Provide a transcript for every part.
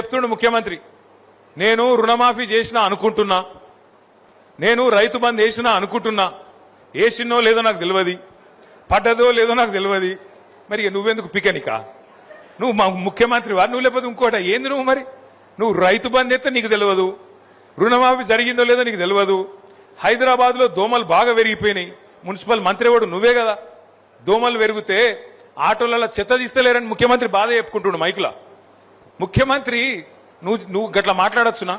చెప్తుండు ముఖ్యమంత్రి, నేను రుణమాఫీ చేసినా అనుకుంటున్నా, నేను రైతు బంద్ వేసినా అనుకుంటున్నా, వేసినో లేదో నాకు తెలియదు, పడ్డదో లేదో నాకు తెలియదు, మరి నువ్వెందుకు పికనికా? నువ్వు మా ముఖ్యమంత్రి వారు, నువ్వు లేకపోతే ఇంకోట ఏంది? నువ్వు మరి నువ్వు రైతు బంద్ ఎత్తే నీకు తెలియదు, రుణమాఫీ జరిగిందో లేదో నీకు తెలియదు. హైదరాబాద్లో దోమలు బాగా పెరిగిపోయినాయి, మున్సిపల్ మంత్రి వాడు నువ్వే కదా. దోమలు పెరిగితే ఆటోలలో చెత్త తీస్తలేరని ముఖ్యమంత్రి బాధ చెప్పుకుంటుండు మైకులా. ముఖ్యమంత్రి నువ్వు గట్లా మాట్లాడచ్చునా?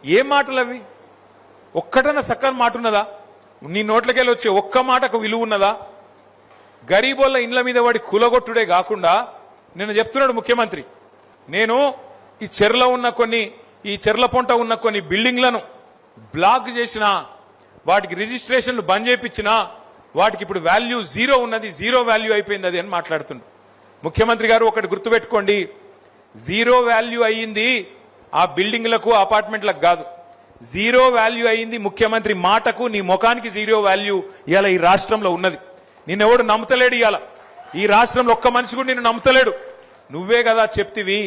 ఏం మాటలు అవి? ఒక్కటన్నా సక్కని మాట ఉన్నదా? నీ నోట్లకెళ్ళి వచ్చే ఒక్క మాటకు విలువ ఉన్నదా? గరీబోళ్ళ ఇండ్ల మీద వాడి కూలగొట్టుడే కాకుండా నేను చెప్తున్నాడు ముఖ్యమంత్రి, నేను ఈ చెర్ల ఉన్న ఈ చెర్ల పొంట ఉన్న కొన్ని బిల్డింగ్లను బ్లాక్ చేసిన, వాటికి రిజిస్ట్రేషన్లు బంద్ చేయించినా వాటికి ఇప్పుడు వాల్యూ జీరో ఉన్నది, జీరో వాల్యూ అయిపోయింది అది అని మాట్లాడుతుండు. ముఖ్యమంత్రి గారు ఒకటి గుర్తుపెట్టుకోండి, జీరో వాల్యూ అయ్యింది ఆ బిల్డింగ్లకు అపార్ట్మెంట్లకు కాదు, జీరో వాల్యూ అయ్యింది ముఖ్యమంత్రి మాటకు, నీ ముఖానికి జీరో వాల్యూ ఇవాళ ఈ రాష్ట్రంలో ఉన్నది. నిన్నెవడు నమ్ముతలేడు, ఇవాళ ఈ రాష్ట్రంలో ఒక్క మనిషి కూడా నిన్ను నమ్ముతలేడు. నువ్వే కదా చెప్తివి